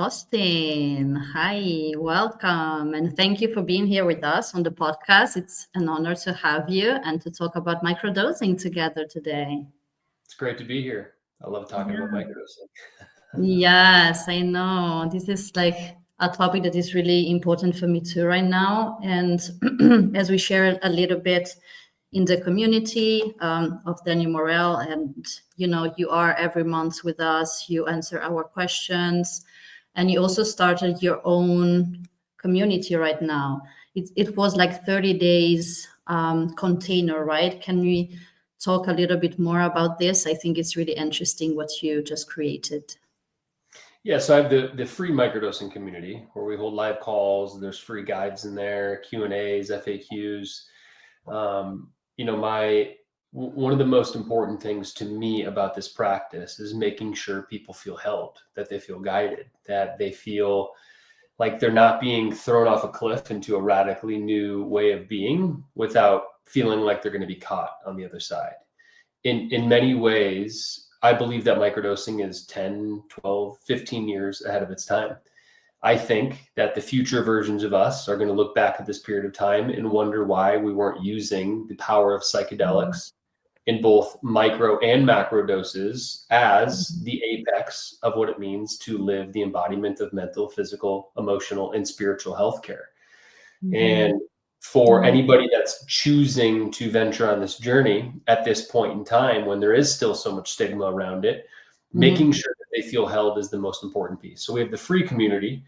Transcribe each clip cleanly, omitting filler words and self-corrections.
Austin. Hi, welcome, and thank you for being here with us on the podcast. It's an honor to have you and to talk about microdosing together today. It's great to be here. I love talking about Yeah. microdosing. Yes, I know. This is like a topic that is really important for me too right now. And as we share a little bit in the community of Danny Morel, and you are every month with us, you answer our questions, and you also started your own community right now. It was like 30 days container, right? Can we talk a little bit more about this? I think it's really interesting what you just created. Yeah, so I have the free microdosing community where we hold live calls. There's free guides in there, Q&As, FAQs. My one of the most important things to me about this practice is making sure people feel held, that they feel guided, that they feel like they're not being thrown off a cliff into a radically new way of being without feeling like they're going to be caught on the other side. In many ways, I believe that microdosing is 10, 12, 15 years ahead of its time. I think that the future versions of us are going to look back at this period of time and wonder why we weren't using the power of psychedelics in both micro and macro doses as the apex of what it means to live the embodiment of mental, physical, emotional, and spiritual health care. Mhm. And for Yeah. anybody that's choosing to venture on this journey at this point in time, when there is still so much stigma around it, making Mhm. sure that they feel held is the most important piece. So we have the free community.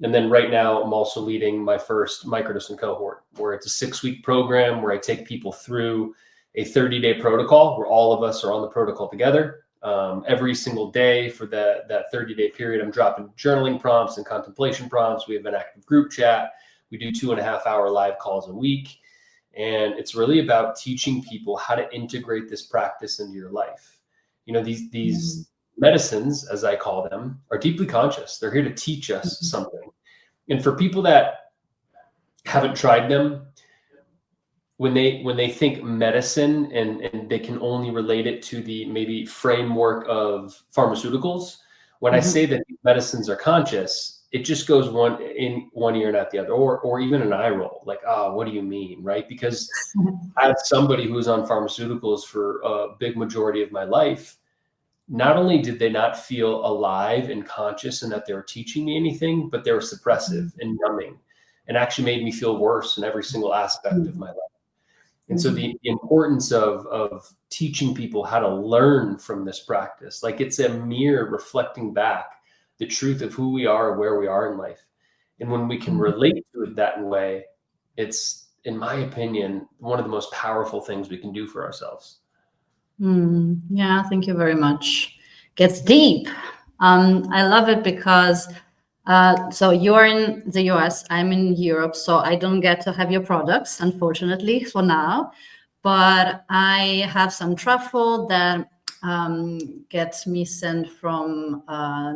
And then right now, I'm also leading my first microdosing cohort, where it's a 6-week program where I take people through a 30-day protocol where all of us are on the protocol together. Every single day for that 30-day period, I'm dropping journaling prompts and contemplation prompts. We have an active group chat. We do 2.5-hour live calls a week. And it's really about teaching people how to integrate this practice into your life. Mhm. These medicines, as I call them, are deeply conscious. They're here to teach us something. And for people that haven't tried them, when they think medicine and they can only relate it to the maybe framework of pharmaceuticals, when I say Mhm. that medicines are conscious, it just goes one ear and out the other, or even an eye roll, like, oh, what do you mean, right? Because as somebody who's on pharmaceuticals for a big majority of my life, not only did they not feel alive and conscious and that they were teaching me anything, but they were suppressive and numbing and actually made me feel worse in every single aspect of my life. And so Mhm. the importance of teaching people how to learn from this practice, like it's a mirror reflecting back the truth of who we are and where we are in life. And when we can Mhm. relate to it that way, it's, in my opinion, one of the most powerful things we can do for ourselves. Yeah, thank you very much. Gets deep. I love it because so you're in the US, I'm in Europe, so I don't get to have your products, unfortunately, for now. But I have some truffle that gets me sent from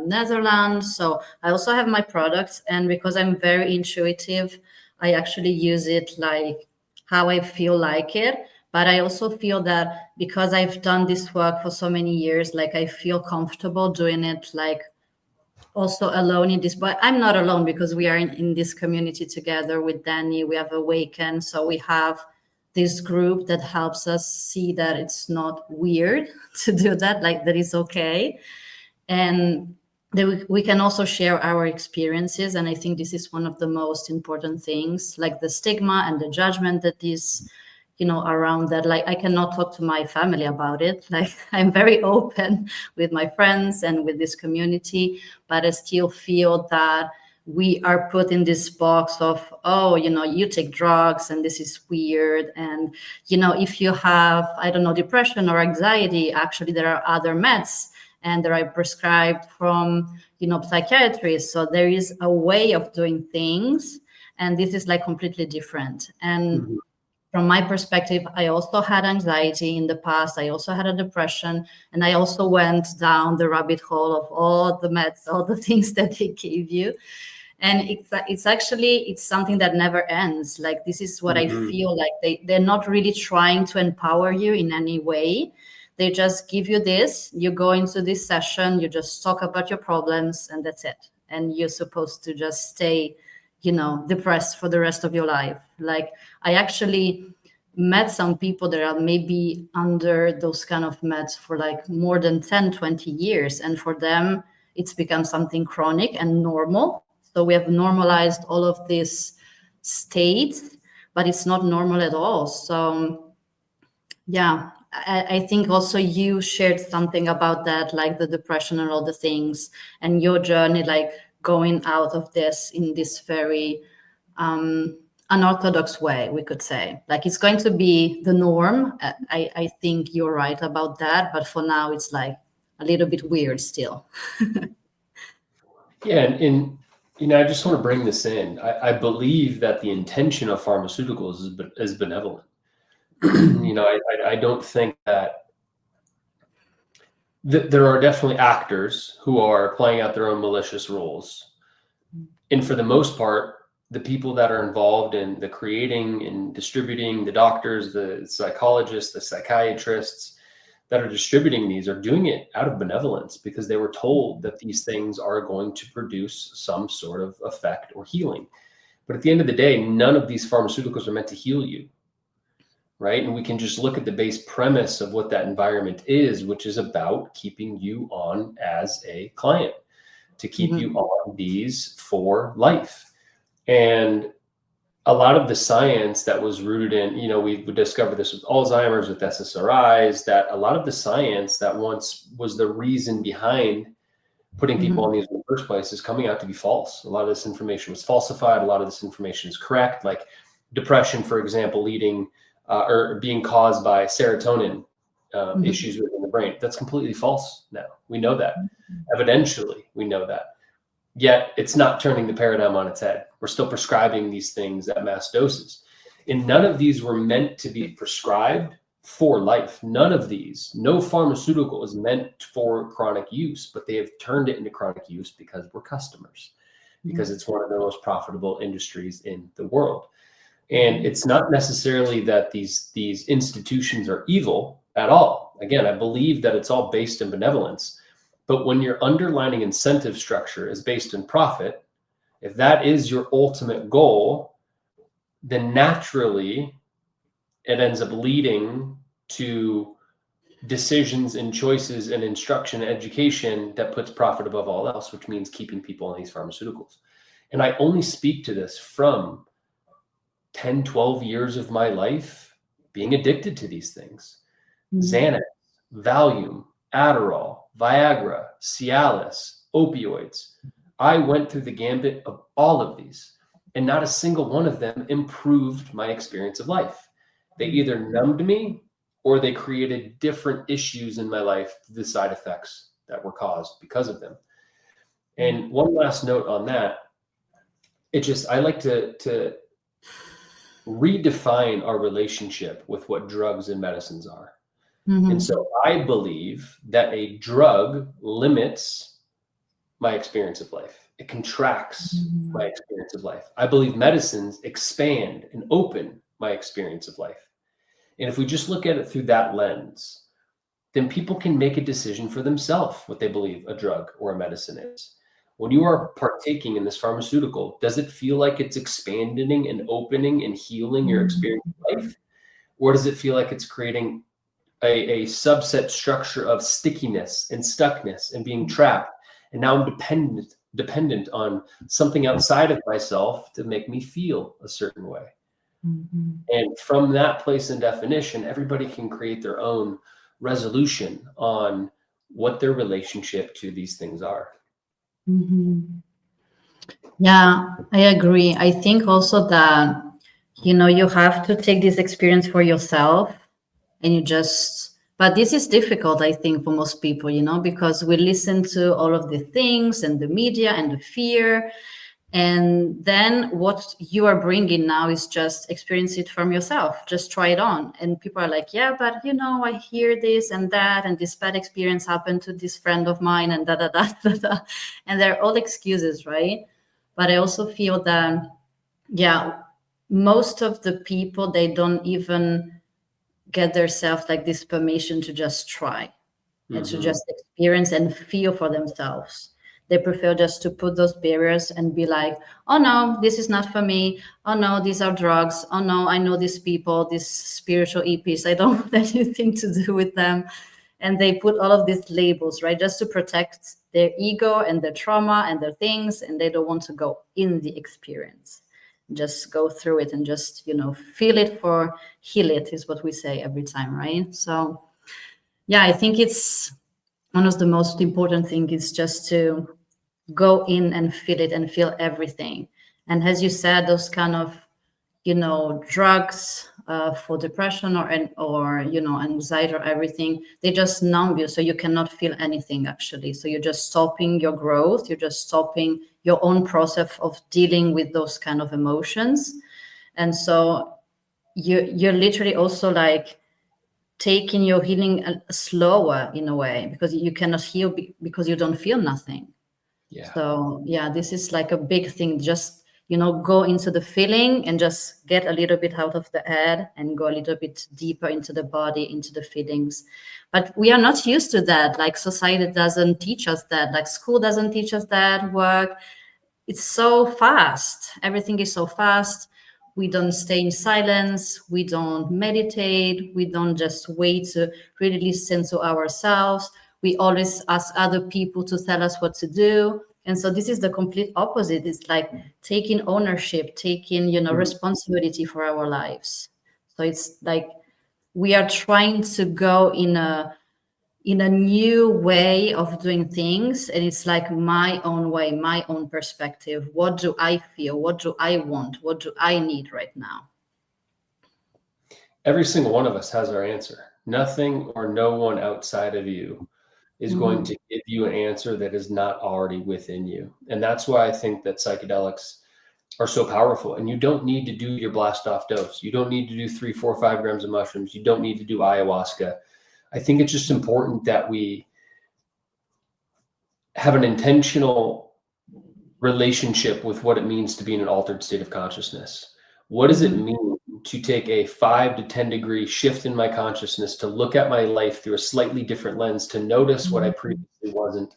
Netherlands. So I also have my products, and because I'm very intuitive, I actually use it like how I feel like it. But I also feel that because I've done this work for so many years, like I feel comfortable doing it like also alone in this, but I'm not alone because we are in this community together with Danny. We have Awaken. So we have this group that helps us see that it's not weird to do that, like that is okay. And that we can also share our experiences. And I think this is one of the most important things, like the stigma and the judgment that is around that. Like I cannot talk to my family about it. Like I'm very open with my friends and with this community, but I still feel that we are put in this box of, oh, you take drugs and this is weird. And if you have, I don't know, depression or anxiety, actually there are other meds and they are prescribed from psychiatrists. So there is a way of doing things, and this is like completely different. And Mhm. from my perspective, I also had anxiety in the past. I also had a depression, and I also went down the rabbit hole of all the meds, all the things that they give you. And it's actually it's something that never ends. Like this is what I Mhm. feel like they're not really trying to empower you in any way. They just give you this. You go into this session, you just talk about your problems, and that's it. and you're supposed to just stay, depressed for the rest of your life. Like, I actually met some people that are maybe under those kind of meds for like more than 10, 20 years, and for them it's become something chronic and normal. So we have normalized all of this state, but it's not normal at all. So yeah, I think also you shared something about that, like the depression and all the things, and your journey, like going out of this in this very unorthodox way, we could say. Like, it's going to be the norm. I think you're right about that, but for now it's like a little bit weird still. Yeah, and I just want to bring this in. I believe that the intention of pharmaceuticals is benevolent. I don't think that there are definitely actors who are playing out their own malicious roles. And for the most part, the people that are involved in the creating and distributing, the doctors, the psychologists, the psychiatrists that are distributing these are doing it out of benevolence because they were told that these things are going to produce some sort of effect or healing. But at the end of the day, none of these pharmaceuticals are meant to heal you, right? And we can just look at the base premise of what that environment is, which is about keeping you on as a client, to keep you on these for life. And a lot of the science that was rooted in, we discovered this with Alzheimer's, with SSRIs, that a lot of the science that once was the reason behind putting people on these in the first place is coming out to be false. A lot of this information was falsified. A lot of this information is correct. Like depression, for example, leading or being caused by serotonin issues within the brain. That's completely false now. We know that. Evidentially, we know that. Yet it's not turning the paradigm on its head. We're still prescribing these things at mass doses. And none of these were meant to be prescribed for life. None of these, no pharmaceutical is meant for chronic use, but they have turned it into chronic use because we're customers, because it's one of the most profitable industries in the world. And it's not necessarily that these institutions are evil at all. Again, I believe that it's all based in benevolence. But when your underlying incentive structure is based in profit, if that is your ultimate goal, then naturally it ends up leading to decisions and choices and instruction and education that puts profit above all else, which means keeping people on these pharmaceuticals. And I only speak to this from 10, 12 years of my life being addicted to these things. Xanax, Valium, Adderall, Viagra, Cialis, opioids. I went through the gambit of all of these, and not a single one of them improved my experience of life. They either numbed me or they created different issues in my life, the side effects that were caused because of them. And one last note on that, I like to redefine our relationship with what drugs and medicines are. And so I believe that a drug limits my experience of life. It contracts my experience of life. I believe medicines expand and open my experience of life. And if we just look at it through that lens, then people can make a decision for themselves what they believe a drug or a medicine is. When you are partaking in this pharmaceutical, does it feel like it's expanding and opening and healing your experience of life? Or does it feel like it's creating a subset structure of stickiness and stuckness and being trapped? And now I'm dependent on something outside of myself to make me feel a certain way. And from that place and definition, everybody can create their own resolution on what their relationship to these things are. Yeah, I agree. I think also that, you have to take this experience for yourself, and but this is difficult, I think, for most people, because we listen to all of the things and the media and the fear. And then what you are bringing now is just experience it from yourself, just try it on. And people are like, yeah, but I hear this and that, and this bad experience happened to this friend of mine, and da da da da da. And they're all excuses, right? But I also feel that, yeah, most of the people, they don't even get themselves like this permission to just try and to just experience and feel for themselves. They prefer just to put those barriers and be like, oh no, this is not for me. Oh no, these are drugs. Oh no, I know these people, these spiritual EPs. I don't want anything to do with them. And they put all of these labels, right, just to protect their ego and their trauma and their things. And they don't want to go in the experience, just go through it and just, feel it for heal it, is what we say every time, right? So yeah, I think it's one of the most important things is just to go in and feel it and feel everything. And as you said, those kind of, drugs for depression or anxiety or everything, they just numb you, so you cannot feel anything actually. So you're just stopping your growth. You're just stopping your own process of dealing with those kind of emotions. And so you're literally also like taking your healing slower in a way, because you cannot heal because you don't feel nothing. Yeah. So yeah, this is like a big thing. Just, go into the feeling and just get a little bit out of the head and go a little bit deeper into the body, into the feelings. But we are not used to that. Like society doesn't teach us that. Like school doesn't teach us that. Work, it's so fast. Everything is so fast. We don't stay in silence. We don't meditate. We don't just wait to really listen to ourselves. We always ask other people to tell us what to do. And so this is the complete opposite. It's like taking ownership, taking, responsibility for our lives. So it's like we are trying to go in a new way of doing things, and it's like my own way, my own perspective. What do I feel? What do I want? What do I need right now? Every single one of us has our answer. Nothing or no one outside of you is going to give you an answer that is not already within you. And that's why I think that psychedelics are so powerful. And you don't need to do your blast off dose. You don't need to do 3, 4, 5 grams of mushrooms. You don't need to do ayahuasca. I think it's just important that we have an intentional relationship with what it means to be in an altered state of consciousness. What does it mean to take a 5 to 10 degree shift in my consciousness, to look at my life through a slightly different lens, to notice what I previously wasn't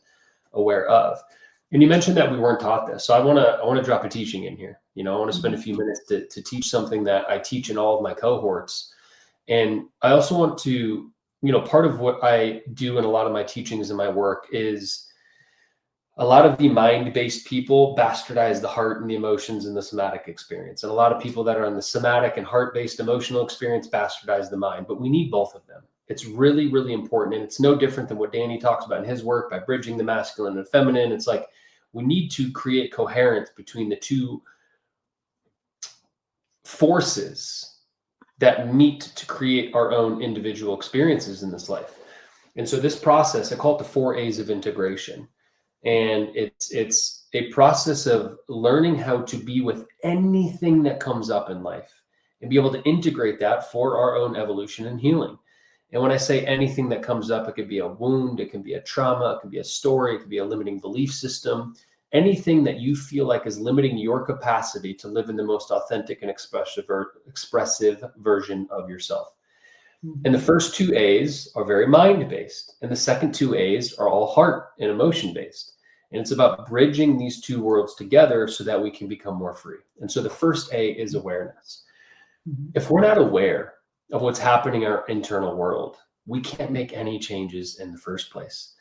aware of? And you mentioned that we weren't taught this. So I want to drop a teaching in here. I want to spend a few minutes to teach something that I teach in all of my cohorts. And I also want to, part of what I do in a lot of my teachings and my work is a lot of the mind-based people bastardize the heart and the emotions and the somatic experience. And a lot of people that are on the somatic and heart-based emotional experience bastardize the mind, but we need both of them. It's really, really important. And it's no different than what Danny talks about in his work by bridging the masculine and feminine. It's like, we need to create coherence between the two forces that meet to create our own individual experiences in this life. And so this process, I call it the 4 A's of integration. And it's a process of learning how to be with anything that comes up in life and be able to integrate that for our own evolution and healing. And when I say anything that comes up, it could be a wound, it can be a trauma, it could be a story, it could be a limiting belief system, anything that you feel like is limiting your capacity to live in the most authentic and expressive version of yourself. And the first 2 A's are very mind-based, and the second 2 A's are all heart and emotion-based. And it's about bridging these two worlds together so that we can become more free. And so the first A is awareness. If we're not aware of what's happening in our internal world, we can't make any changes in the first place.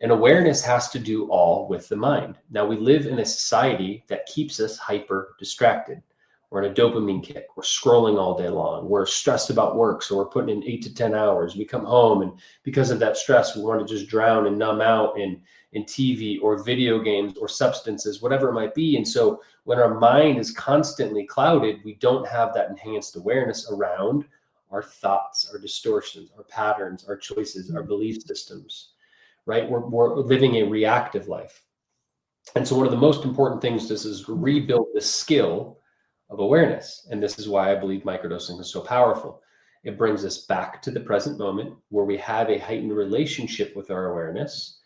And awareness has to do all with the mind. Now, we live in a society that keeps us hyper distracted. We're in a dopamine kick. We're scrolling all day long. We're stressed about work, so we're putting in 8 to 10 hours. We come home, and because of that stress, we want to just drown and numb out in TV or video games or substances, whatever it might be. And so when our mind is constantly clouded, we don't have that enhanced awareness around our thoughts, our distortions, our patterns, our choices, our belief systems, right? We're living a reactive life. And so one of the most important things is rebuild the skill of awareness. And this is why I believe microdosing is so powerful. It brings us back to the present moment where we have a heightened relationship with our awareness,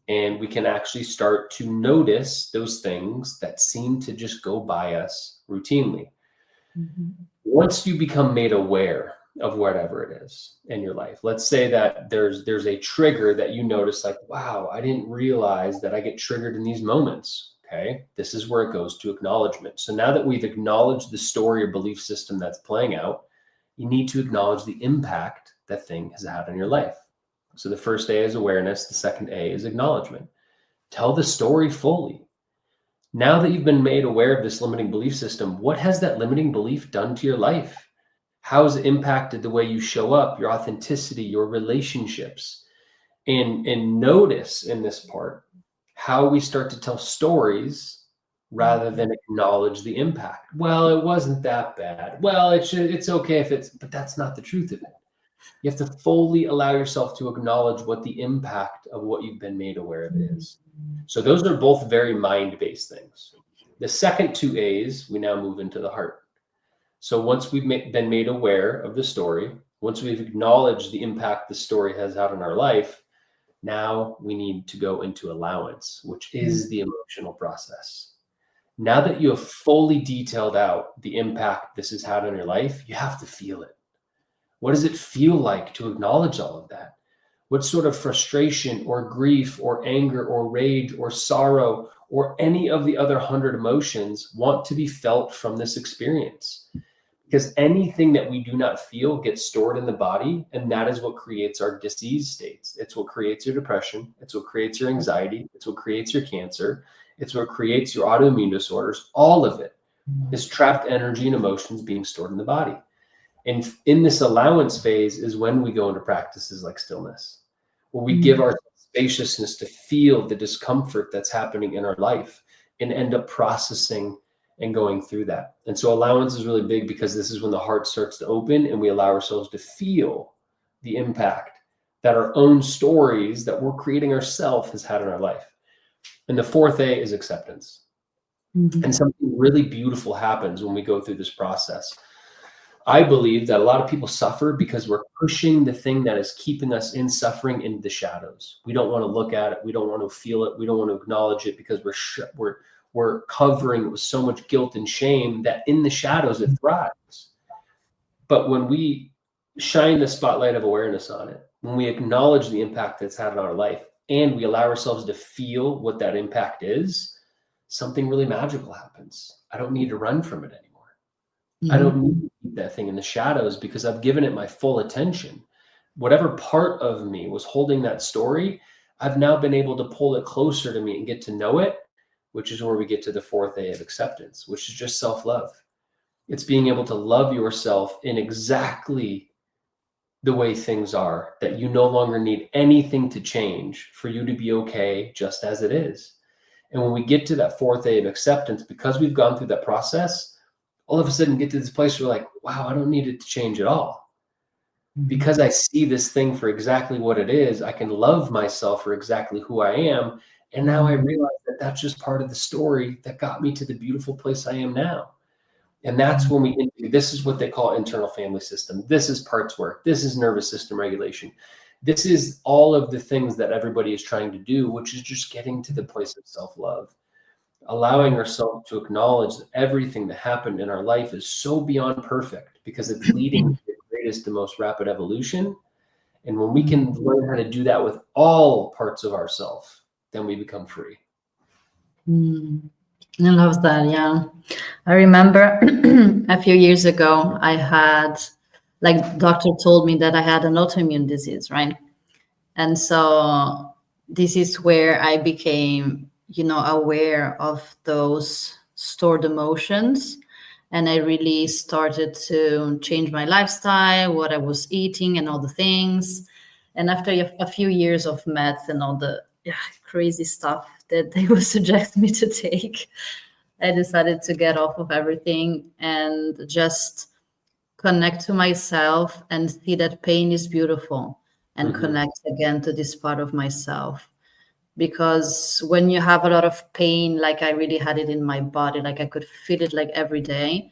and we can actually start to notice those things that seem to just go by us routinely. Once you become made aware of whatever it is in your life. Let's say that there's a trigger that you notice, like, wow, I didn't realize that I get triggered in these moments. Okay, this is where it goes to acknowledgement. So now that we've acknowledged the story or belief system that's playing out, you need to acknowledge the impact that thing has had on your life. So the first A is awareness, the second A is acknowledgement. Tell the story fully. Now that you've been made aware of this limiting belief system, what has that limiting belief done to your life? How has it impacted the way you show up, your authenticity, your relationships? And notice in this part how we start to tell stories rather than acknowledge the impact. Well, it wasn't that bad. Well, it's okay if it's, but that's not the truth of it. You have to fully allow yourself to acknowledge what the impact of what you've been made aware of is. So those are both very mind-based things. The second two A's, we now move into the heart. So once we've been made aware of the story, once we've acknowledged the impact the story has had on our life, now we need to go into allowance, which is the emotional process. Now that you have fully detailed out the impact this has had on your life, you have to feel it. What does it feel like to acknowledge all of that? What sort of frustration or grief or anger or rage or sorrow or any of the other 100 emotions want to be felt from this experience? Because anything that we do not feel gets stored in the body, and that is what creates our disease states. It's what creates your depression. It's what creates your anxiety. It's what creates your cancer. It's what creates your autoimmune disorders. All of it is trapped energy and emotions being stored in the body. And in this allowance phase is when we go into practices like stillness, where we give ourselves spaciousness to feel the discomfort that's happening in our life and end up processing and going through that. And so allowance is really big because this is when the heart starts to open and we allow ourselves to feel the impact that our own stories that we're creating ourselves has had in our life. And the fourth A is acceptance. And something really beautiful happens when we go through this process. I believe that a lot of people suffer because we're pushing the thing that is keeping us in suffering into the shadows. We don't want to look at it. We don't want to feel it. We don't want to acknowledge it because we're covering it with so much guilt and shame that in the shadows it thrives. But when we shine the spotlight of awareness on it, when we acknowledge the impact that's had on our life, and we allow ourselves to feel what that impact is, something really magical happens. I don't need to run from it anymore. I don't need to keep that thing in the shadows because I've given it my full attention. Whatever part of me was holding that story, I've now been able to pull it closer to me and get to know it, which is where we get to the fourth A of acceptance, which is just self-love. It's being able to love yourself in exactly the way things are, that you no longer need anything to change for you to be okay just as it is. And when we get to that fourth A of acceptance, because we've gone through that process, all of a sudden get to this place where we're like, wow, I don't need it to change at all. Because I see this thing for exactly what it is, I can love myself for exactly who I am. And now I realize that that's just part of the story that got me to the beautiful place I am now. And that's when this is what they call internal family system. This is parts work. This is nervous system regulation. This is all of the things that everybody is trying to do, which is just getting to the place of self-love. Allowing ourselves to acknowledge that everything that happened in our life is so beyond perfect because it's leading to the greatest and most rapid evolution. And when we can learn how to do that with all parts of ourselves, then we become free. I love that. Yeah. I remember a few years ago, I had, like, doctor told me that I had an autoimmune disease, right? And so this is where I became, aware of those stored emotions. And I really started to change my lifestyle, what I was eating, and all the things. And after a few years of meds and all the crazy stuff that they would suggest me to take, I decided to get off of everything and just connect to myself and see that pain is beautiful and connect again to this part of myself. Because when you have a lot of pain, like I really had it in my body, like I could feel it like every day,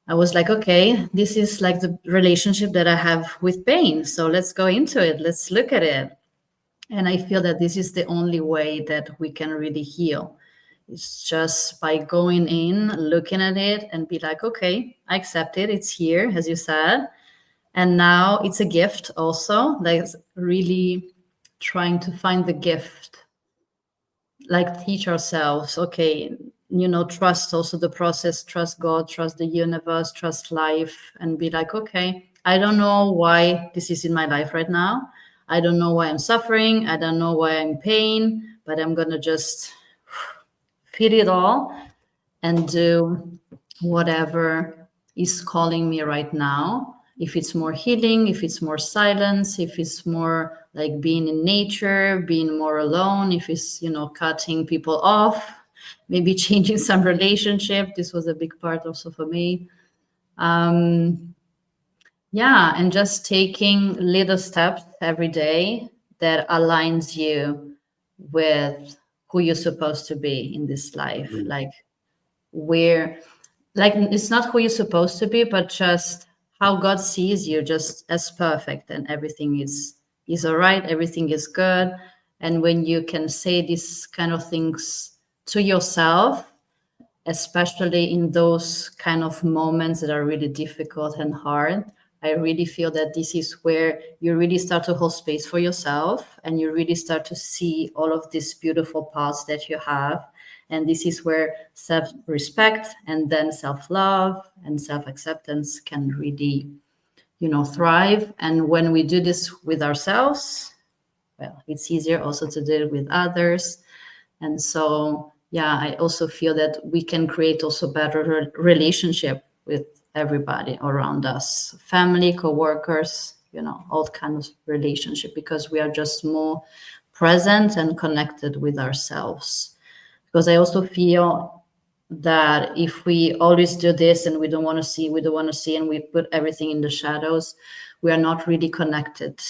I was like, okay, this is like the relationship that I have with pain. So let's go into it. Let's look at it. And I feel that this is the only way that we can really heal. It's just by going in, looking at it, and be like, okay, I accept it. It's here, as you said. And now it's a gift also, like really trying to find the gift, like teach ourselves, okay, trust also the process, trust God, trust the universe, trust life, and be like, okay, I don't know why this is in my life right now. I don't know why I'm suffering. I don't know why I'm in pain, but I'm going to just feel it all and do whatever is calling me right now. If it's more healing, if it's more silence, if it's more like being in nature, being more alone, if it's, cutting people off, maybe changing some relationship. This was a big part also for me. Yeah, and just taking little steps every day that aligns you with who you're supposed to be in this life. Mhm. Like where, like it's not who you're supposed to be, but just how God sees you, just as perfect, and everything is all right, everything is good. And when you can say these kind of things to yourself, especially in those kind of moments that are really difficult and hard, I really feel that this is where you really start to hold space for yourself, and you really start to see all of these beautiful parts that you have. And this is where self-respect and then self-love and self-acceptance can really, thrive. And when we do this with ourselves, well, it's easier also to do it with others. And so, yeah, I also feel that we can create also better relationship with everybody around us, family, co-workers, all kinds of relationship, because we are just more present and connected with ourselves. Because I also feel that if we always do this and we don't want to see, and we put everything in the shadows, we are not really connected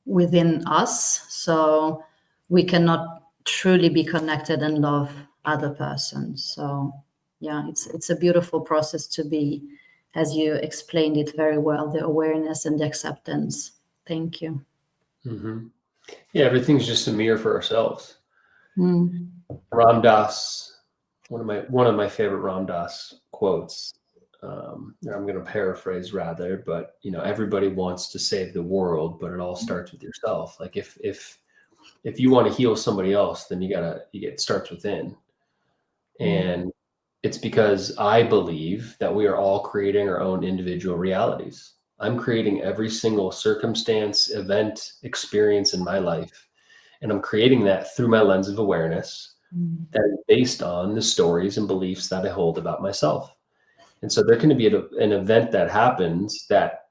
within us. So we cannot truly be connected and love other persons. So yeah, it's a beautiful process to be, as you explained it very well, the awareness and the acceptance. Thank you. Mhm. Yeah, everything's just a mirror for ourselves. Mm. Ram Dass, one of my favorite Ram Dass quotes. I'm going to paraphrase rather, but everybody wants to save the world, but it all starts with yourself. Like if you want to heal somebody else, then it starts within. And it's because I believe that we are all creating our own individual realities. I'm creating every single circumstance, event, experience in my life. And I'm creating that through my lens of awareness that is based on the stories and beliefs that I hold about myself. And so there can be an event that happens that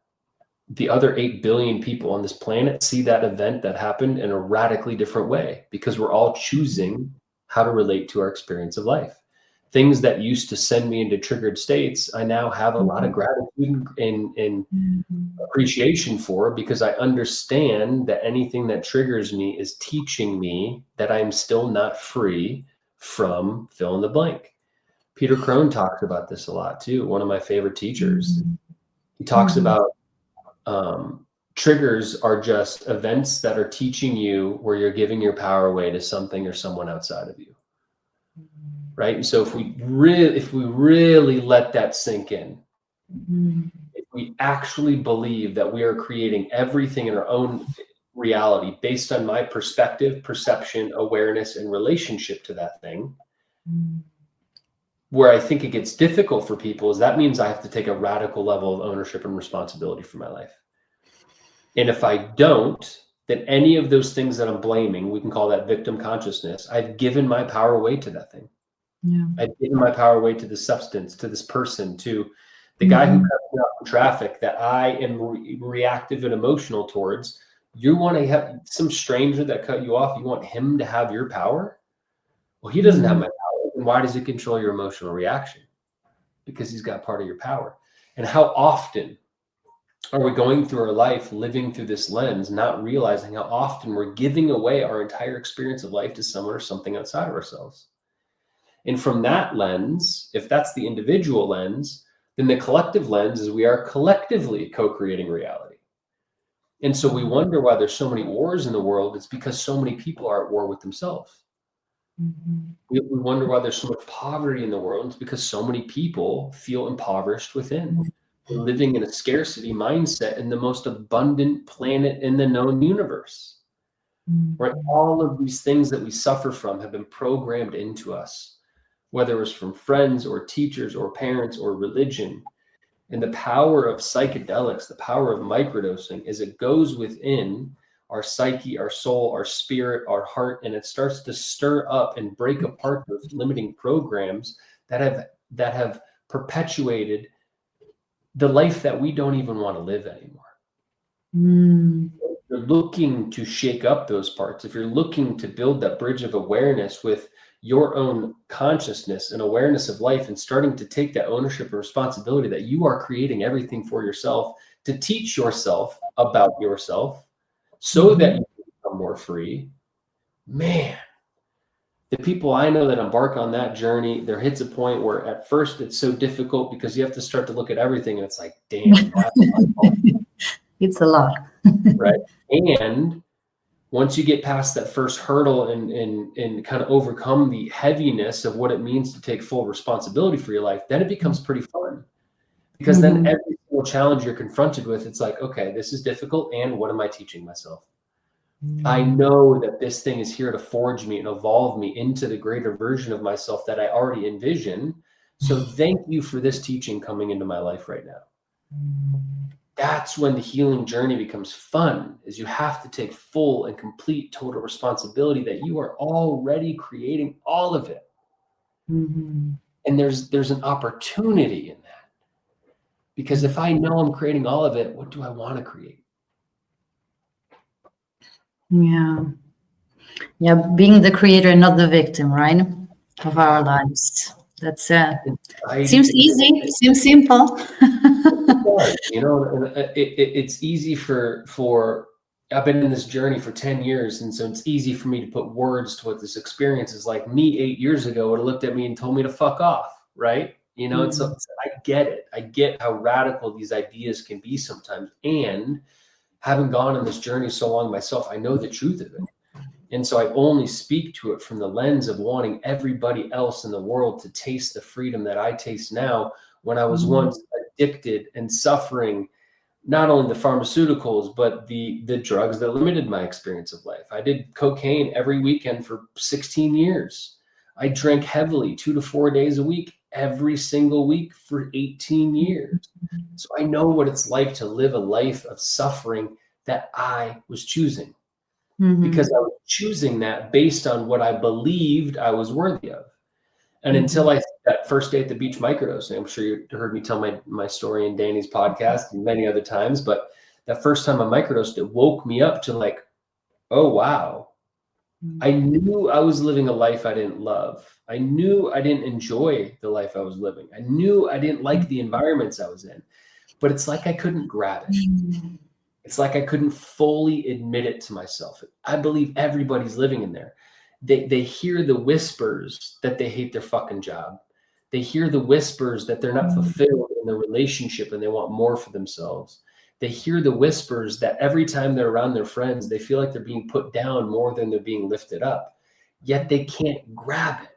the other 8 billion people on this planet see that event that happened in a radically different way, because we're all choosing how to relate to our experience of life. Things that used to send me into triggered states, I now have a lot of gratitude and appreciation for, because I understand that anything that triggers me is teaching me that I'm still not free from fill in the blank. Peter Crone talks about this a lot too. One of my favorite teachers. He talks about triggers are just events that are teaching you where you're giving your power away to something or someone outside of you. Right. And so if we really let that sink in, if we actually believe that we are creating everything in our own reality based on my perspective, perception, awareness, and relationship to that thing, where I think it gets difficult for people is that means I have to take a radical level of ownership and responsibility for my life. And if I don't, then any of those things that I'm blaming, we can call that victim consciousness. I've given my power away to that thing. Yeah. I've given my power away to the substance, to this person, to the guy who cut me off in traffic that I am reactive and emotional towards. You want to have some stranger that cut you off, you want him to have your power? Well, he doesn't have my power. Then why does he control your emotional reaction? Because he's got part of your power. And how often are we going through our life living through this lens, not realizing how often we're giving away our entire experience of life to someone or something outside of ourselves? And from that lens, if that's the individual lens, then the collective lens is we are collectively co-creating reality. And so we wonder why there's so many wars in the world. It's because so many people are at war with themselves. We wonder why there's so much poverty in the world. It's because so many people feel impoverished within. We're living in a scarcity mindset in the most abundant planet in the known universe. Right? All of these things that we suffer from have been programmed into us, whether it was from friends or teachers or parents or religion. And the power of psychedelics, the power of microdosing, is it goes within our psyche, our soul, our spirit, our heart, and it starts to stir up and break apart those limiting programs that have perpetuated the life that we don't even want to live anymore. If you're looking to shake up those parts, if you're looking to build that bridge of awareness with your own consciousness and awareness of life and starting to take that ownership and responsibility that you are creating everything for yourself, to teach yourself about yourself so that you become more free, man, the people I know that embark on that journey, there hits a point where at first it's so difficult because you have to start to look at everything and it's like, damn, that's It's a lot. right. And once you get past that first hurdle and kind of overcome the heaviness of what it means to take full responsibility for your life, then it becomes pretty fun. Because then every single challenge you're confronted with, it's like, okay, this is difficult, and what am I teaching myself? I know that this thing is here to forge me and evolve me into the greater version of myself that I already envision. So thank you for this teaching coming into my life right now. That's when the healing journey becomes fun, is you have to take full and complete total responsibility that you are already creating all of it. And there's an opportunity in that. Because if I know I'm creating all of it, what do I want to create? Yeah. Yeah, being the creator, not the victim, right? Of our lives. That's seems easy, seems simple. You know, it's easy for I've been in this journey for 10 years, and so it's easy for me to put words to what this experience is like. Me 8 years ago would have looked at me and told me to fuck off, right? You know, and so I get it. I get how radical these ideas can be sometimes. And having gone on this journey so long myself, I know the truth of it. And so I only speak to it from the lens of wanting everybody else in the world to taste the freedom that I taste now, when I was once addicted and suffering not only the pharmaceuticals, but the drugs that limited my experience of life. I did cocaine every weekend for 16 years. I drank heavily 2 to 4 days a week, every single week for 18 years. So I know what it's like to live a life of suffering that I was choosing. Because I was choosing that based on what I believed I was worthy of. And until that first day at the beach microdosing, I'm sure you heard me tell my story in Danny's podcast and many other times, but that first time I microdosed, it woke me up to like, oh, wow. I knew I was living a life I didn't love. I knew I didn't enjoy the life I was living. I knew I didn't like the environments I was in, but it's like I couldn't grab it. It's like I couldn't fully admit it to myself. I believe everybody's living in there. They hear the whispers that they hate their fucking job. They hear the whispers that they're not fulfilled in their relationship and they want more for themselves. They hear the whispers that every time they're around their friends, they feel like they're being put down more than they're being lifted up. Yet they can't grab it.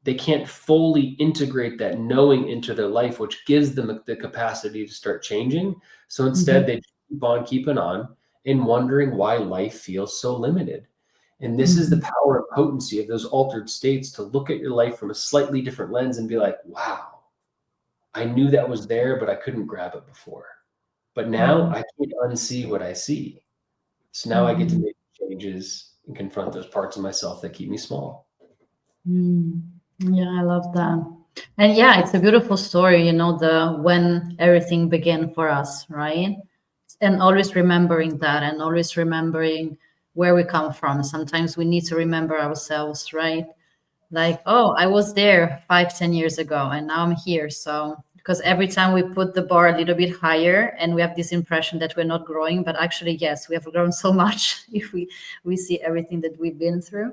They can't fully integrate that knowing into their life, which gives them the capacity to start changing. So instead, they keep on keeping on and wondering why life feels so limited. And this is the power and potency of those altered states, to look at your life from a slightly different lens and be like, wow, I knew that was there, but I couldn't grab it before. But now I can't unsee what I see. So now I get to make changes and confront those parts of myself that keep me small. Yeah, I love that. And yeah, it's a beautiful story, you know, the when everything began for us, right? And always remembering that, and always remembering where we come from. Sometimes we need to remember ourselves, right? Like, oh, I was there 5, 10 years ago and now I'm here. So because every time we put the bar a little bit higher and we have this impression that we're not growing, but actually, yes, we have grown so much if we see everything that we've been through.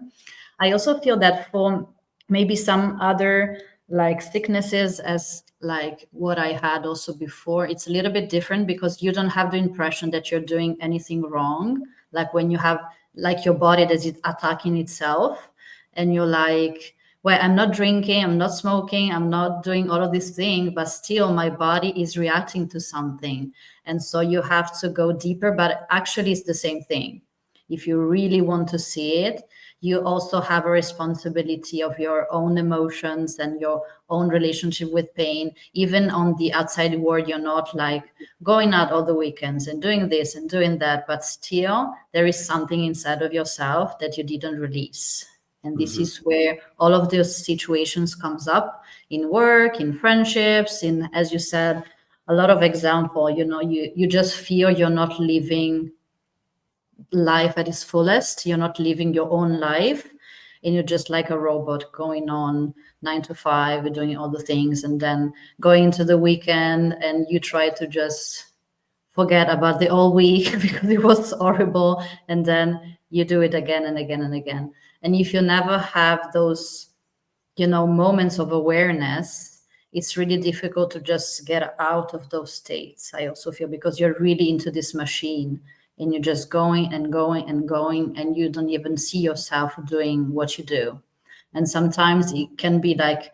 I also feel that for maybe some other like sicknesses, as like what I had also before, it's a little bit different because you don't have the impression that you're doing anything wrong. Like when you have like your body that is attacking itself and you're like, where I'm not drinking, I'm not smoking, I'm not doing all of these things, but still my body is reacting to something. And so you have to go deeper, but actually it's the same thing. If you really want to see it, you also have a responsibility of your own emotions and your own relationship with pain. Even on the outside world, you're not like going out all the weekends and doing this and doing that, but still there is something inside of yourself that you didn't release. And this is where all of those situations comes up in work, in friendships, in, as you said, a lot of example, you just feel you're not living life at its fullest. You're not living your own life, and you're just like a robot going on 9 to 5, doing all the things, and then going into the weekend and you try to just forget about the whole week because it was horrible, and then you do it again and again and again. And if you never have those moments of awareness, it's really difficult to just get out of those states, I also feel, because you're really into this machine and you're just going and going and going, and you don't even see yourself doing what you do. And sometimes it can be like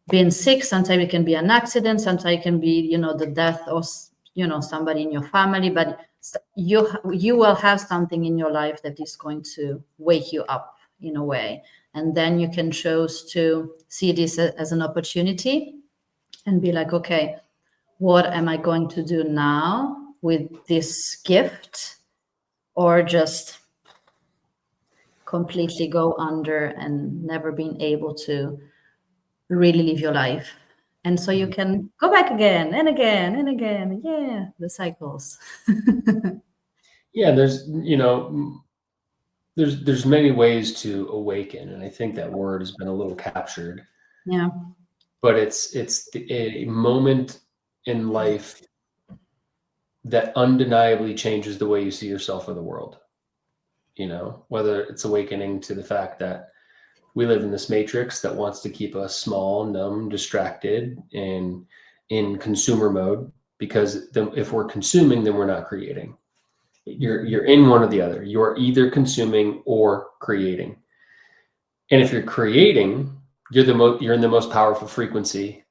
being sick, sometimes it can be an accident, sometimes it can be the death of somebody in your family, but you will have something in your life that is going to wake you up in a way. And then you can choose to see this as an opportunity and be like, okay, what am I going to do now with this gift? Or just completely go under and never being able to really live your life. And so you can go back again and again and again. Yeah, the cycles. Yeah, there's many ways to awaken, and I think that word has been a little captured. Yeah. But it's a moment in life that undeniably changes the way you see yourself or the world. Whether it's awakening to the fact that we live in this matrix that wants to keep us small, numb, distracted, and in consumer mode, because if we're consuming, then we're not creating. You're in one or the other. You're either consuming or creating. And if you're creating, you're in the most powerful frequency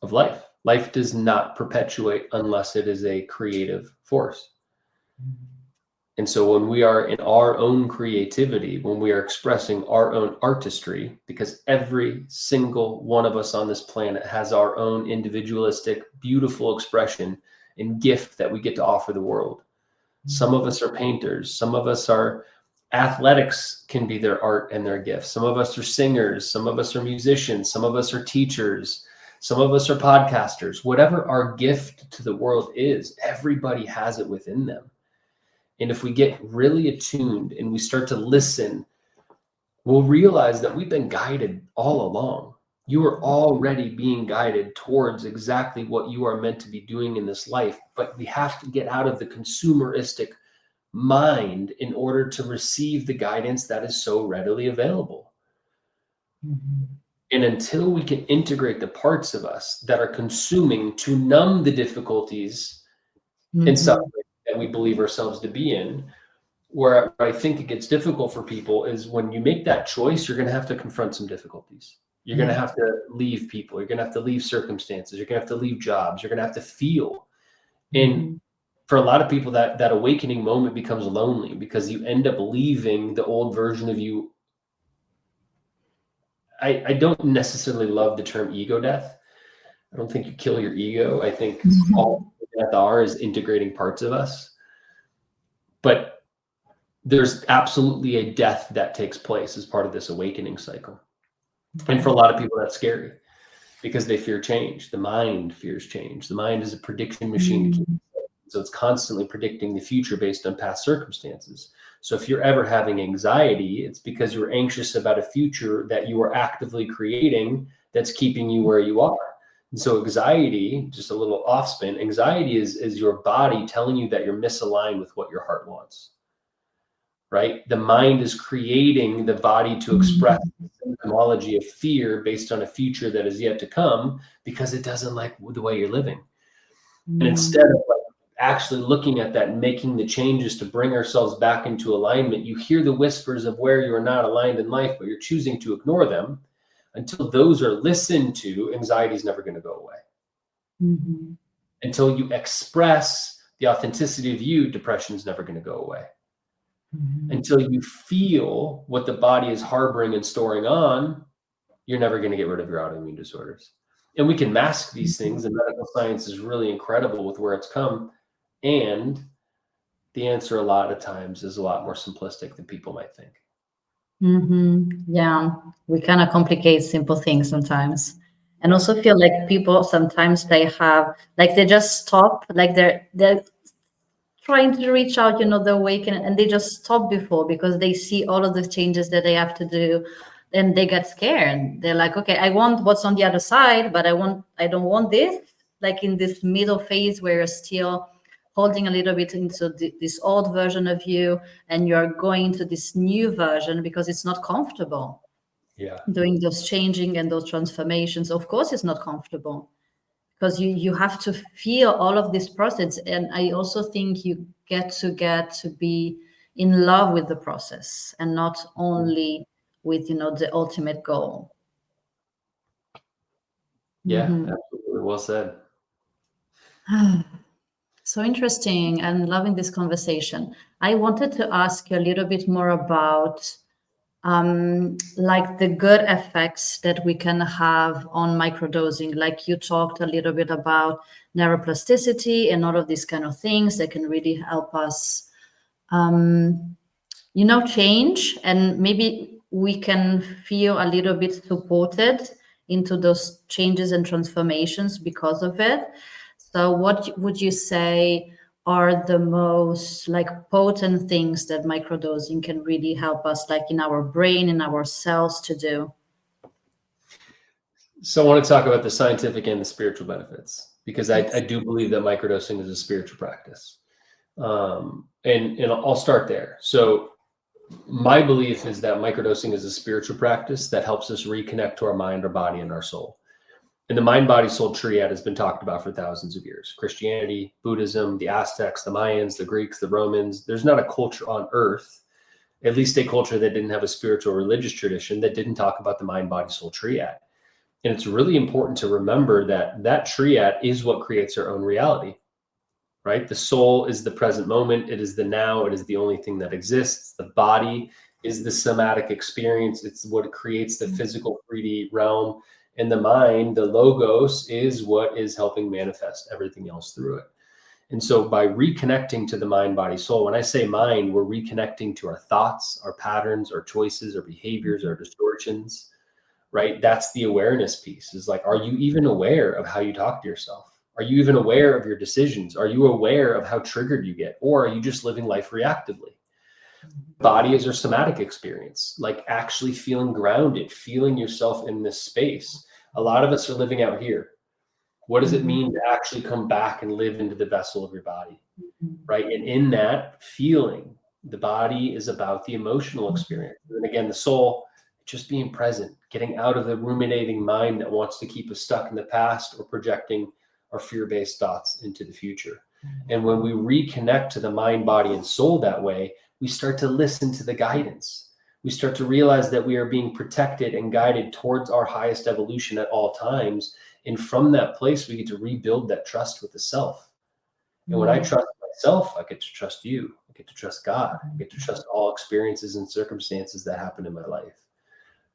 of life. Life does not perpetuate unless it is a creative force. And so when we are in our own creativity, when we are expressing our own artistry, because every single one of us on this planet has our own individualistic, beautiful expression and gift that we get to offer the world. Some of us are painters. Some of us are athletics can be their art and their gift. Some of us are singers. Some of us are musicians. Some of us are teachers. Some of us are podcasters. Whatever our gift to the world is, everybody has it within them. And if we get really attuned and we start to listen, we'll realize that we've been guided all along. You are already being guided towards exactly what you are meant to be doing in this life. But we have to get out of the consumeristic mind in order to receive the guidance that is so readily available. And until we can integrate the parts of us that are consuming to numb the difficulties and suffering that we believe ourselves to be in, where I think it gets difficult for people is when you make that choice, you're going to have to confront some difficulties. You're going to have to leave people. You're going to have to leave circumstances. You're going to have to leave jobs. You're going to have to feel. And for a lot of people, that awakening moment becomes lonely because you end up leaving the old version of you. I don't necessarily love the term ego death. I don't think you kill your ego. I think all death is integrating parts of us. But there's absolutely a death that takes place as part of this awakening cycle. And for a lot of people, that's scary because they fear change. The mind fears change. The mind is a prediction machine. So it's constantly predicting the future based on past circumstances. So if you're ever having anxiety, it's because you're anxious about a future that you are actively creating that's keeping you where you are. And so anxiety, just a little off spin, anxiety is your body telling you that you're misaligned with what your heart wants. Right? The mind is creating the body to express the symptomology of fear based on a future that is yet to come because it doesn't like the way you're living. And instead of actually looking at that and making the changes to bring ourselves back into alignment, you hear the whispers of where you are not aligned in life, but you're choosing to ignore them Until those are listened to, anxiety is never going to go away. Mm-hmm. Until you express the authenticity of you, depression is never going to go away. Mm-hmm. Until you feel what the body is harboring and storing on, you're never going to get rid of your autoimmune disorders. And we can mask these things, and medical science is really incredible with where it's come. And the answer a lot of times is a lot more simplistic than people might think. Mm-hmm. Yeah, we kind of complicate simple things sometimes, and also feel like people sometimes they have like they just stop, like they're trying to reach out, the awakening, and they just stop before because they see all of the changes that they have to do, and they get scared. They're like, okay, I want what's on the other side, but I don't want this, like in this middle phase where you're still holding a little bit into this old version of you, and you're going to this new version because it's not comfortable. Yeah. Doing those changing and those transformations, of course it's not comfortable, because you have to feel all of this process. And I also think you get to be in love with the process and not only with the ultimate goal. Yeah, Mhm. absolutely. Well said. So interesting, and loving this conversation. I wanted to ask you a little bit more about like the good effects that we can have on microdosing. Like you talked a little bit about neuroplasticity and all of these kind of things that can really help us, change, and maybe we can feel a little bit supported into those changes and transformations because of it. So what would you say are the most like potent things that microdosing can really help us, like in our brain, in our cells, to do? So I want to talk about the scientific and the spiritual benefits, because I Yes. do believe that microdosing is a spiritual practice. And I'll start there. So my belief is that microdosing is a spiritual practice that helps us reconnect to our mind, our body, and our soul. And the mind, body, soul triad has been talked about for thousands of years. Christianity, Buddhism, the Aztecs, the Mayans, the Greeks, the Romans. There's not a culture on earth, at least a culture that didn't have a spiritual religious tradition, that didn't talk about the mind, body, soul triad. And it's really important to remember that that triad is what creates our own reality, right? The soul is the present moment. It is the now. It is the only thing that exists. The body is the somatic experience. It's what creates the physical 3D realm. And the mind, the logos, is what is helping manifest everything else through it. And so by reconnecting to the mind, body, soul, when I say mind, we're reconnecting to our thoughts, our patterns, our choices, our behaviors, our distortions, right? That's the awareness piece, is like, are you even aware of how you talk to yourself? Are you even aware of your decisions? Are you aware of how triggered you get? Or are you just living life reactively? Body is your somatic experience, like actually feeling grounded, feeling yourself in this space. A lot of us are living out here. What does it mean to actually come back and live into the vessel of your body, right? And in that feeling, the body is about the emotional experience. And again, the soul, just being present, getting out of the ruminating mind that wants to keep us stuck in the past or projecting our fear-based thoughts into the future. And when we reconnect to the mind, body, and soul that way, we start to listen to the guidance. We start to realize that we are being protected and guided towards our highest evolution at all times. And from that place, we get to rebuild that trust with the self. And when I trust myself, I get to trust you. I get to trust God. I get to trust all experiences and circumstances that happen in my life.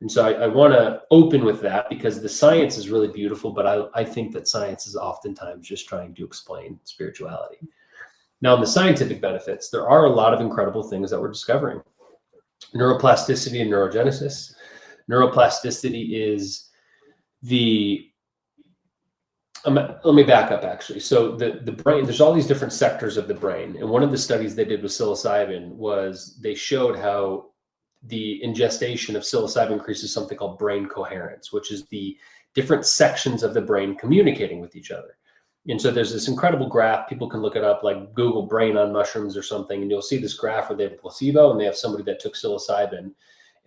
And so I want to open with that, because the science is really beautiful, but I think that science is oftentimes just trying to explain spirituality. Now, in the scientific benefits, there are a lot of incredible things that we're discovering. Neuroplasticity and neurogenesis. Neuroplasticity is let me back up, actually. So the brain, there's all these different sectors of the brain. And one of the studies they did with psilocybin was they showed how the ingestion of psilocybin increases something called brain coherence, which is the different sections of the brain communicating with each other. And so there's this incredible graph. People can look it up, like Google brain on mushrooms or something, and you'll see this graph where they have a placebo and they have somebody that took psilocybin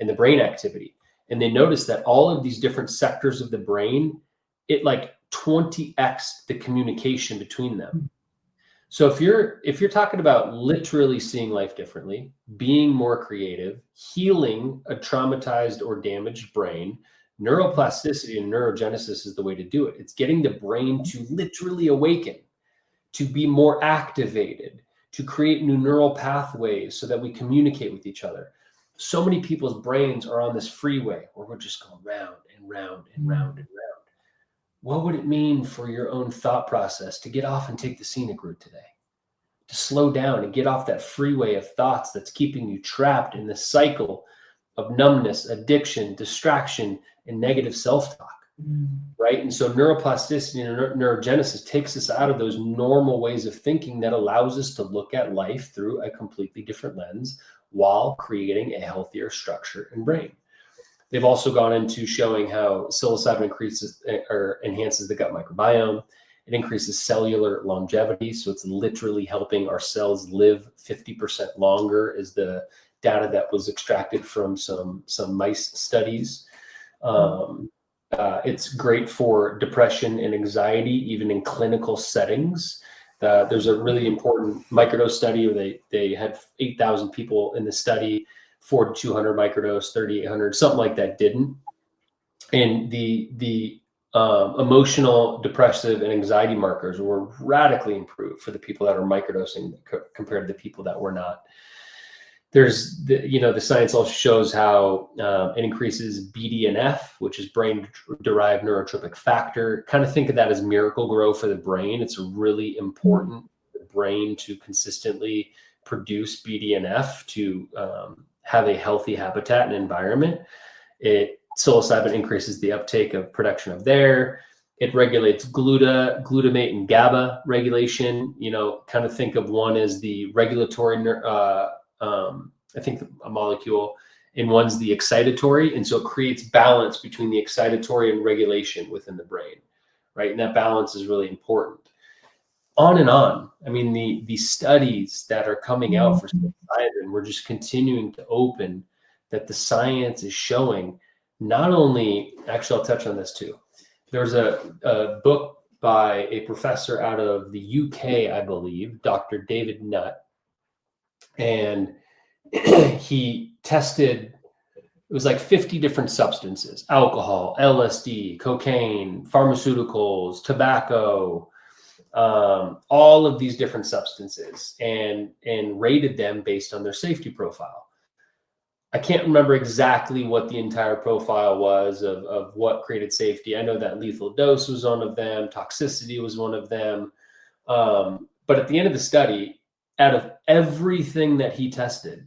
and the brain activity. And they noticed that all of these different sectors of the brain, it like 20x the communication between them. So if you're talking about literally seeing life differently, being more creative, healing a traumatized or damaged brain, Neuroplasticity and neurogenesis is the way to do it. It's getting the brain to literally awaken, to be more activated, to create new neural pathways so that we communicate with each other. So many people's brains are on this freeway where we're just going round and round and round and round. What would it mean for your own thought process to get off and take the scenic route today? To slow down and get off that freeway of thoughts that's keeping you trapped in this cycle of numbness, addiction, distraction, and negative self-talk, right? And so neuroplasticity and neurogenesis takes us out of those normal ways of thinking that allows us to look at life through a completely different lens while creating a healthier structure and brain. They've also gone into showing how psilocybin increases or enhances the gut microbiome. It increases cellular longevity. So it's literally helping our cells live 50% longer, is the data that was extracted from some mice studies. It's great for depression and anxiety, even in clinical settings. There's a really important microdose study where they had 8,000 people in the study, 4,200 microdose, 3,800, something like that didn't. And the emotional, depressive, and anxiety markers were radically improved for the people that are microdosing compared to the people that were not. There's the science also shows how it increases BDNF, which is brain-derived neurotropic factor. Kind of think of that as miracle grow for the brain. It's really important for the brain to consistently produce BDNF to have a healthy habitat and environment. Psilocybin increases the uptake of production of there. It regulates glutamate and GABA regulation. Kind of think of one as the regulatory I think a molecule, and one's the excitatory. And so it creates balance between the excitatory and regulation within the brain, right? And that balance is really important. On and on. I mean, the studies that are coming out for psilocybin, we're just continuing to open that the science is showing not only, actually, I'll touch on this too. There's a book by a professor out of the UK, I believe, Dr. David Nutt, and he tested, it was like 50 different substances: alcohol, LSD, cocaine, pharmaceuticals, tobacco, all of these different substances, and rated them based on their safety profile. I can't remember exactly what the entire profile was of what created safety. I know that lethal dose was one of them, toxicity was one of them. But at the end of the study, out of everything that he tested,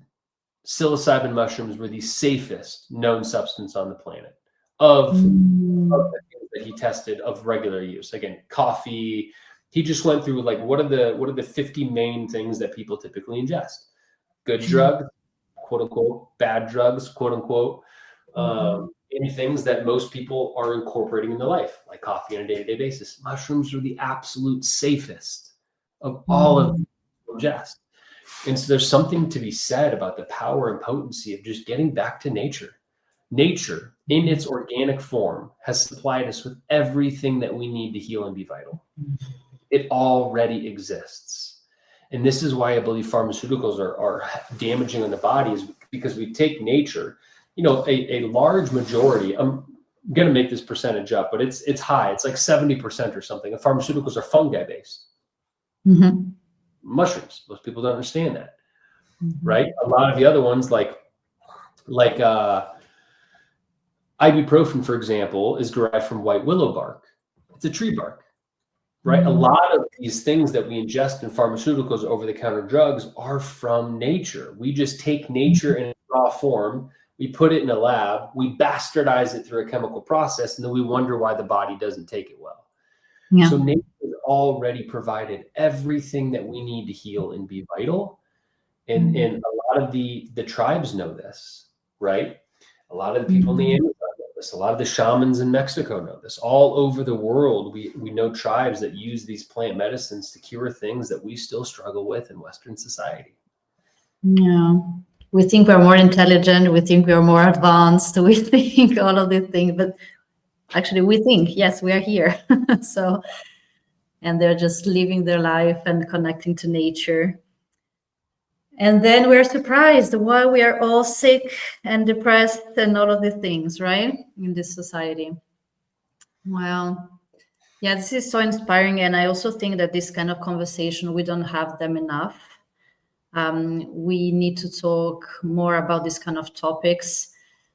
psilocybin mushrooms were the safest known substance on the planet of the things that he tested of regular use. Again, coffee. He just went through like what are the 50 main things that people typically ingest? Good drugs, quote unquote, bad drugs, quote unquote, any things that most people are incorporating in their life, like coffee on a day-to-day basis. Mushrooms are the absolute safest of all of them to ingest. And so there's something to be said about the power and potency of just getting back to nature. Nature, in its organic form, has supplied us with everything that we need to heal and be vital. It already exists. And this is why I believe pharmaceuticals are damaging on the body, is because we take nature, a large majority, I'm going to make this percentage up, but it's high. It's like 70% or something of pharmaceuticals are fungi based. Mm-hmm. Mushrooms. Most people don't understand that, right? A lot of the other ones, like ibuprofen, for example, is derived from white willow bark. It's a tree bark, right? A lot of these things that we ingest in pharmaceuticals, over-the-counter drugs, are from nature. We just take nature in raw form, we put it in a lab, we bastardize it through a chemical process, and then we wonder why the body doesn't take it well. Yeah. So nature has already provided everything that we need to heal and be vital. And a lot of the tribes know this, right? A lot of the people in the Amazon know this. A lot of the shamans in Mexico know this. All over the world, we know tribes that use these plant medicines to cure things that we still struggle with in Western society. Yeah. We think we're more intelligent. We think we're more advanced. We think all of these things, but actually we think, yes, we are here. So, and they're just living their life and connecting to nature. And then we're surprised why we are all sick and depressed and all of the things, right? In this society. Well, yeah, this is so inspiring. And I also think that this kind of conversation, we don't have them enough. We need to talk more about these kind of topics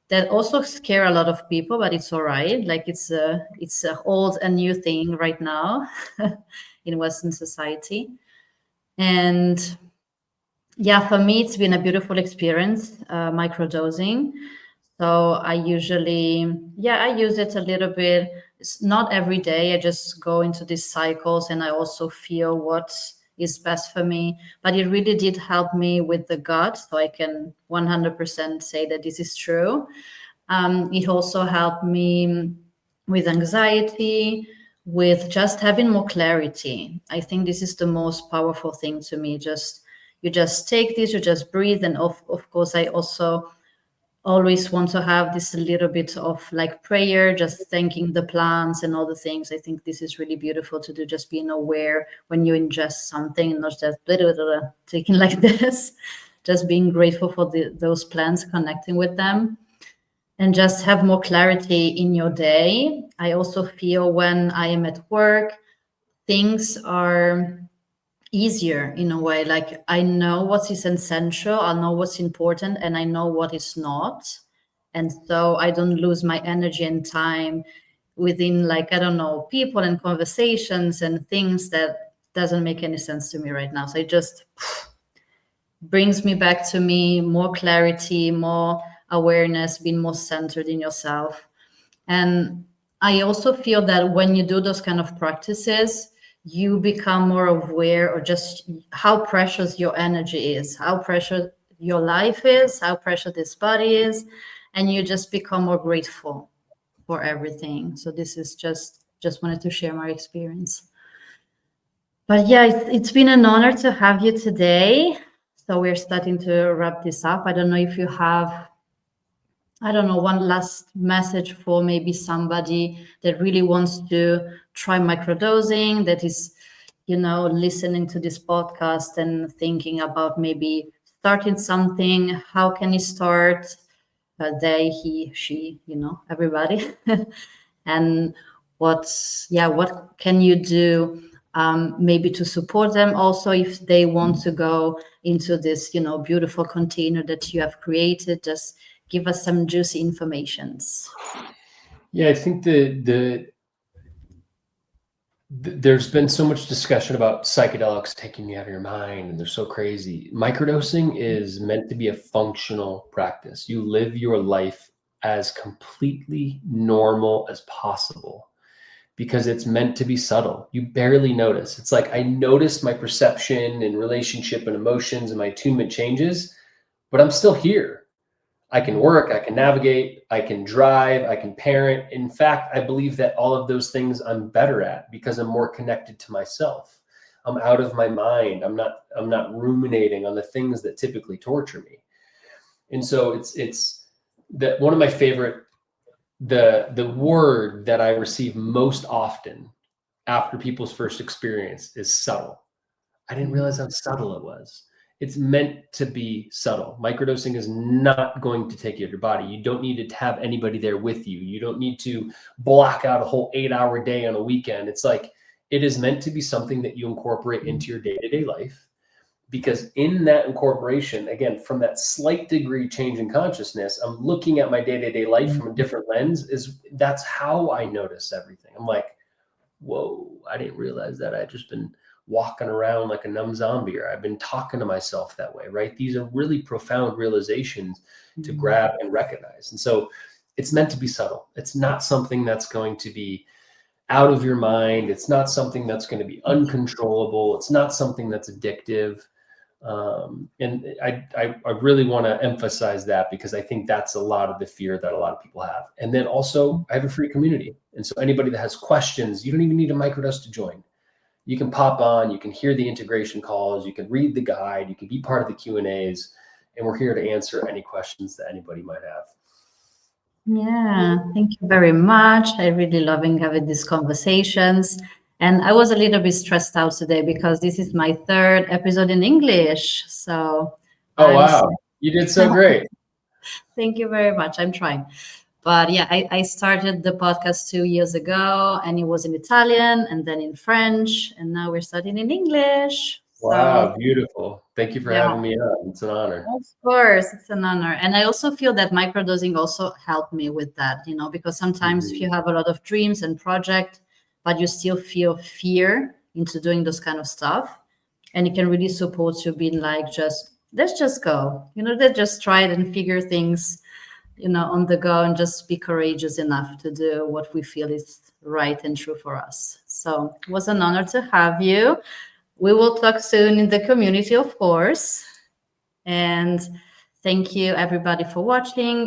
that also scare a lot of people, but it's all right. Like it's a old and new thing right now in Western society. And yeah, for me, it's been a beautiful experience, microdosing. So I usually, yeah, I use it a little bit. It's not every day. I just go into these cycles and I also feel what is best for me. But it really did help me with the gut. So I can 100% say that this is true. It also helped me with anxiety, with just having more clarity. I think this is the most powerful thing to me. Just you just take this, you just breathe, and of course, I also always want to have this little bit of like prayer, just thanking the plants and all the things. I think this is really beautiful to do, just being aware when you ingest something and not just blah, blah, blah, blah, taking like this, just being grateful for those plants, connecting with them and just have more clarity in your day. I also feel when I am at work, things are easier in a way. Like I know what is essential, I know what's important, and I know what is not. And so I don't lose my energy and time within, like, I don't know, people and conversations and things that doesn't make any sense to me right now. So it just brings me back to me, more clarity, more awareness, being more centered in yourself. And I also feel that when you do those kind of practices, you become more aware of just how precious your energy is, how precious your life is, how precious this body is, and you just become more grateful for everything. So this is just wanted to share my experience. But yeah, it's been an honor to have you today. So we're starting to wrap this up. I don't know if you have, I don't know, one last message for maybe somebody that really wants to try microdosing, that is, listening to this podcast and thinking about maybe starting something. How can he start? They, he, she, everybody. And what can you do maybe to support them also if they want to go into this, beautiful container that you have created? Just give us some juicy informations. Yeah, I think there's been so much discussion about psychedelics taking you out of your mind and they're so crazy. Microdosing is meant to be a functional practice. You live your life as completely normal as possible because it's meant to be subtle. You barely notice. It's like I notice my perception and relationship and emotions and my attunement changes, but I'm still here. I can work, I can navigate, I can drive, I can parent. In fact, I believe that all of those things I'm better at because I'm more connected to myself. I'm out of my mind. I'm not ruminating on the things that typically torture me. And so it's that one of my favorite, the word that I receive most often after people's first experience is subtle. I didn't realize how subtle it was. It's meant to be subtle. Microdosing is not going to take you out of your body. You don't need to have anybody there with you. You don't need to block out a whole 8-hour day on a weekend. It's like, it is meant to be something that you incorporate into your day-to-day life. Because in that incorporation, again, from that slight degree change in consciousness, I'm looking at my day-to-day life from a different lens. That's how I notice everything. I'm like, whoa, I didn't realize that. I'd just been walking around like a numb zombie, or I've been talking to myself that way, right? These are really profound realizations to grab and recognize. And so it's meant to be subtle. It's not something that's going to be out of your mind. It's not something that's going to be uncontrollable. It's not something that's addictive. And I really want to emphasize that because I think that's a lot of the fear that a lot of people have. And then also I have a free community. And so anybody that has questions, you don't even need a microdose to join. You can pop on, you can hear the integration calls, you can read the guide, you can be part of the Q&As, and we're here to answer any questions that anybody might have. Yeah, thank you very much. I really loving having these conversations. And I was a little bit stressed out today because this is my third episode in English. So Oh, I'm so wow. You did so great. thank you very much. I'm trying. But yeah, I started the podcast 2 years ago, and it was in Italian and then in French, and now we're studying in English. So Wow, beautiful. Thank you for yeah, having me on. It's an honor. of course, it's an honor. And I also feel that microdosing also helped me with that, because sometimes if Mhm. you have a lot of dreams and project, but you still feel fear into doing those kind of stuff, and it can really support you being like, just let's just go, let's just try it and figure things, on the go, and just be courageous enough to do what we feel is right and true for us. So it was an honor to have you. We will talk soon in the community, of course. And thank you, everybody, for watching.